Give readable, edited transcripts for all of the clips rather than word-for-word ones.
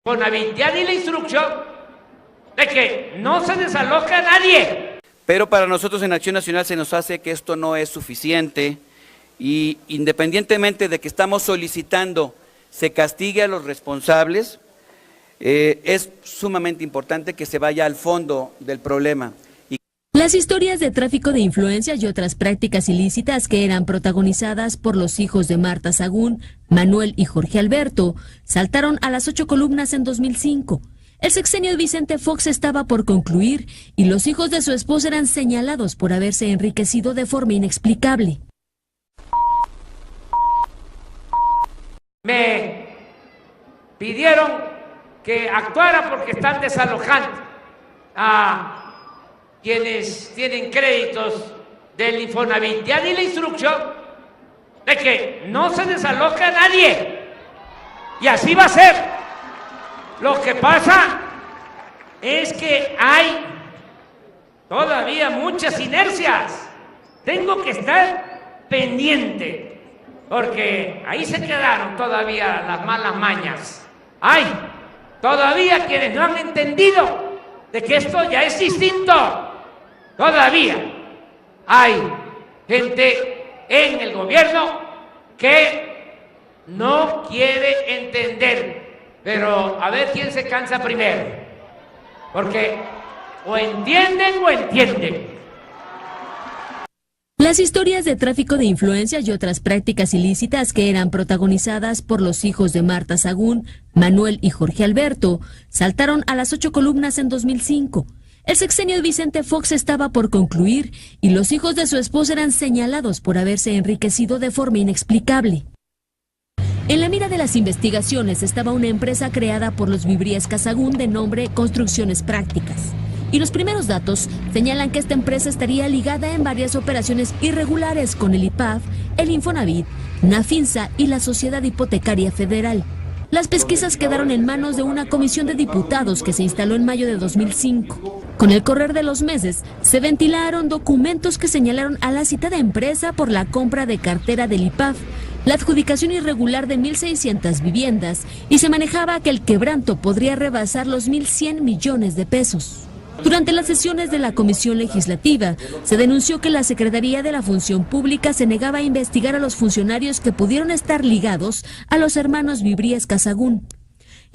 Infonavit ya di la instrucción de que no se desaloja a nadie. Pero para nosotros en Acción Nacional se nos hace que esto no es suficiente y independientemente de que estamos solicitando se castigue a los responsables, es sumamente importante que se vaya al fondo del problema. Las historias de tráfico de influencias y otras prácticas ilícitas que eran protagonizadas por los hijos de Marta Sagún, Manuel y Jorge Alberto, saltaron a las 8 columnas en 2005. El sexenio de Vicente Fox estaba por concluir y los hijos de su esposa eran señalados por haberse enriquecido de forma inexplicable. Me pidieron que actuara porque están desalojando a quienes tienen créditos del Infonavit. Ya di la instrucción de que no se desaloja a nadie. Y así va a ser. Lo que pasa es que hay todavía muchas inercias. Tengo que estar pendiente, porque ahí se quedaron todavía las malas mañas. Hay todavía quienes no han entendido de que esto ya es distinto. Todavía hay gente en el gobierno que no quiere entender, pero a ver quién se cansa primero, porque o entienden o entienden. Las historias de tráfico de influencias y otras prácticas ilícitas que eran protagonizadas por los hijos de Marta Sagún, Manuel y Jorge Alberto, saltaron a las 8 columnas en 2005. El sexenio de Vicente Fox estaba por concluir y los hijos de su esposa eran señalados por haberse enriquecido de forma inexplicable. En la mira de las investigaciones estaba una empresa creada por los Vibriesca Sagún de nombre Construcciones Prácticas. Y los primeros datos señalan que esta empresa estaría ligada en varias operaciones irregulares con el IPAF, el Infonavit, Nafinsa y la Sociedad Hipotecaria Federal. Las pesquisas quedaron en manos de una comisión de diputados que se instaló en mayo de 2005. Con el correr de los meses, se ventilaron documentos que señalaron a la citada empresa por la compra de cartera del IPAF, la adjudicación irregular de 1.600 viviendas y se manejaba que el quebranto podría rebasar los 1.100 millones de pesos. Durante las sesiones de la Comisión Legislativa, se denunció que la Secretaría de la Función Pública se negaba a investigar a los funcionarios que pudieron estar ligados a los hermanos Vibriesca Sagún.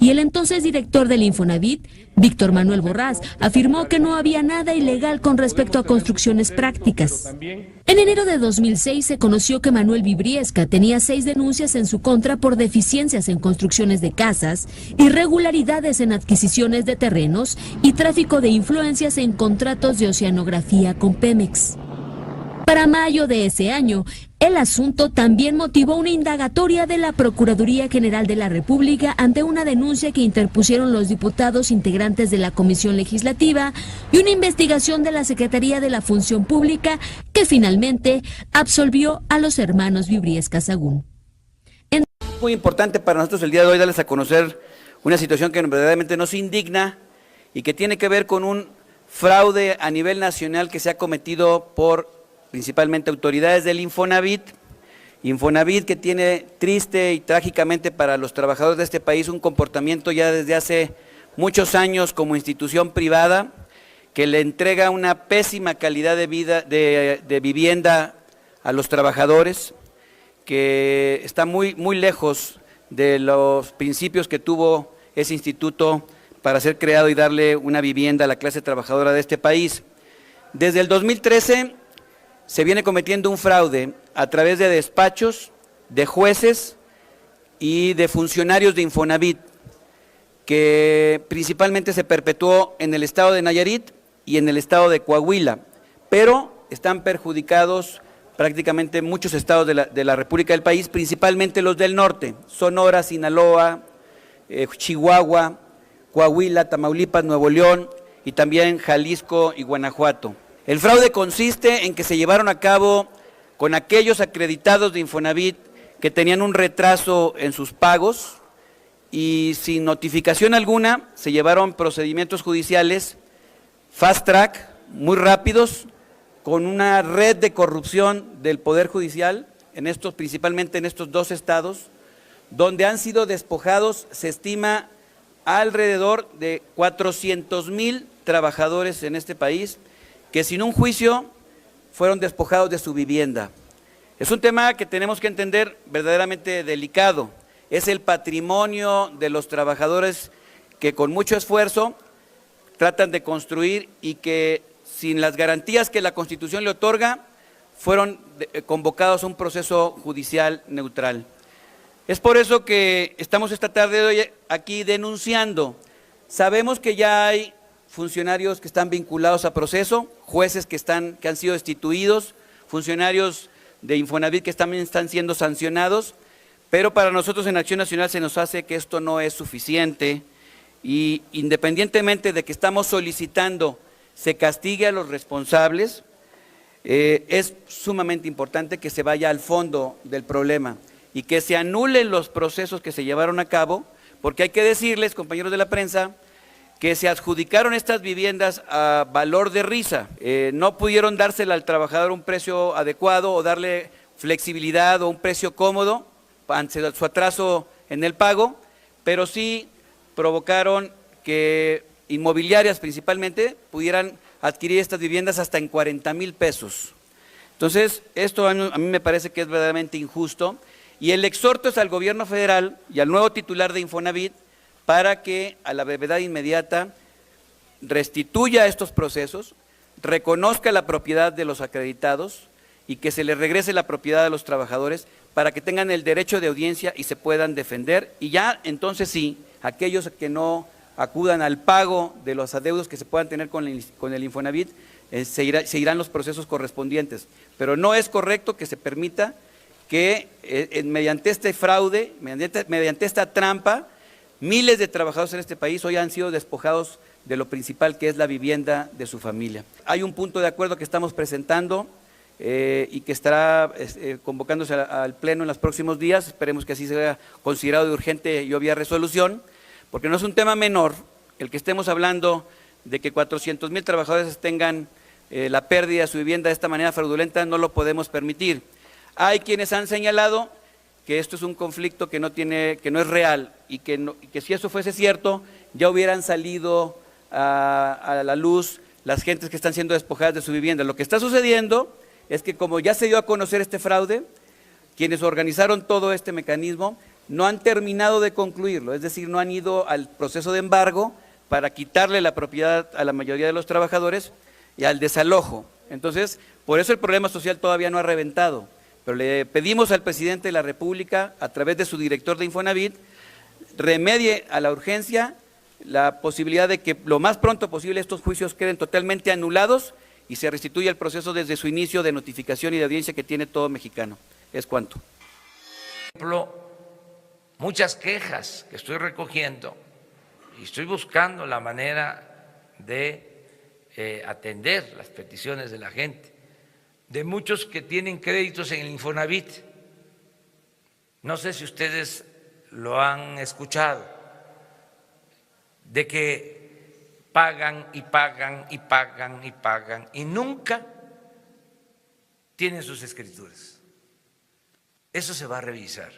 Y el entonces director del Infonavit, Víctor Manuel Borrás, afirmó que no había nada ilegal con respecto a construcciones prácticas. En enero de 2006 se conoció que Manuel Vibriesca tenía 6 denuncias en su contra por deficiencias en construcciones de casas, irregularidades en adquisiciones de terrenos y tráfico de influencias en contratos de oceanografía con Pemex. Para mayo de ese año, el asunto también motivó una indagatoria de la Procuraduría General de la República ante una denuncia que interpusieron los diputados integrantes de la Comisión Legislativa y una investigación de la Secretaría de la Función Pública que finalmente absolvió a los hermanos Vibriesca Sagún. Muy importante para nosotros el día de hoy darles a conocer una situación que verdaderamente nos indigna y que tiene que ver con un fraude a nivel nacional que se ha cometido por principalmente autoridades del Infonavit que tiene triste y trágicamente para los trabajadores de este país un comportamiento ya desde hace muchos años como institución privada que le entrega una pésima calidad de vida, de vivienda a los trabajadores, que está muy lejos de los principios que tuvo ese instituto para ser creado y darle una vivienda a la clase trabajadora de este país. Desde el 2013 se viene cometiendo un fraude a través de despachos, de jueces y de funcionarios de Infonavit, que principalmente se perpetuó en el estado de Nayarit y en el estado de Coahuila, pero están perjudicados prácticamente muchos estados de la República del país, principalmente los del norte, Sonora, Sinaloa, Chihuahua, Coahuila, Tamaulipas, Nuevo León y también Jalisco y Guanajuato. El fraude consiste en que se llevaron a cabo con aquellos acreditados de Infonavit que tenían un retraso en sus pagos y sin notificación alguna se llevaron procedimientos judiciales fast track, muy rápidos, con una red de corrupción del Poder Judicial, principalmente en estos 2 estados, donde han sido despojados, se estima, alrededor de 400,000 trabajadores en este país que sin un juicio fueron despojados de su vivienda. Es un tema que tenemos que entender verdaderamente delicado. Es el patrimonio de los trabajadores que con mucho esfuerzo tratan de construir y que sin las garantías que la Constitución le otorga, fueron convocados a un proceso judicial neutral. Es por eso que estamos esta tarde de hoy aquí denunciando. Sabemos que ya hay funcionarios que están vinculados a proceso, jueces que han sido destituidos, funcionarios de Infonavit que también están siendo sancionados, pero para nosotros en Acción Nacional se nos hace que esto no es suficiente y independientemente de que estamos solicitando se castigue a los responsables, es sumamente importante que se vaya al fondo del problema y que se anulen los procesos que se llevaron a cabo, porque hay que decirles, compañeros de la prensa, que se adjudicaron estas viviendas a valor de risa, no pudieron dársela al trabajador un precio adecuado o darle flexibilidad o un precio cómodo ante su atraso en el pago, pero sí provocaron que inmobiliarias principalmente pudieran adquirir estas viviendas hasta en 40,000 pesos. Entonces, esto a mí me parece que es verdaderamente injusto y el exhorto es al gobierno federal y al nuevo titular de Infonavit para que a la brevedad inmediata restituya estos procesos, reconozca la propiedad de los acreditados y que se les regrese la propiedad a los trabajadores para que tengan el derecho de audiencia y se puedan defender y ya entonces sí, aquellos que no acudan al pago de los adeudos que se puedan tener con el Infonavit, se irán los procesos correspondientes. Pero no es correcto que se permita que mediante este fraude, mediante esta trampa, miles de trabajadores en este país hoy han sido despojados de lo principal que es la vivienda de su familia. Hay un punto de acuerdo que estamos presentando y que estará convocándose al Pleno en los próximos días, esperemos que así sea considerado de urgente y obvia resolución, porque no es un tema menor el que estemos hablando de que 400,000 trabajadores tengan la pérdida de su vivienda de esta manera fraudulenta, no lo podemos permitir. Hay quienes han señalado que esto es un conflicto que no es real y que si eso fuese cierto, ya hubieran salido a la luz las gentes que están siendo despojadas de su vivienda. Lo que está sucediendo es que como ya se dio a conocer este fraude, quienes organizaron todo este mecanismo no han terminado de concluirlo, es decir, no han ido al proceso de embargo para quitarle la propiedad a la mayoría de los trabajadores y al desalojo. Entonces, por eso el problema social todavía no ha reventado, pero le pedimos al presidente de la República, a través de su director de Infonavit, remedie a la urgencia la posibilidad de que lo más pronto posible estos juicios queden totalmente anulados y se restituya el proceso desde su inicio de notificación y de audiencia que tiene todo mexicano. Es cuanto. Por ejemplo, muchas quejas que estoy recogiendo y estoy buscando la manera de atender las peticiones de la gente, de muchos que tienen créditos en el Infonavit. No sé si ustedes lo han escuchado, de que pagan y pagan y pagan y pagan y nunca tienen sus escrituras. Eso se va a revisar.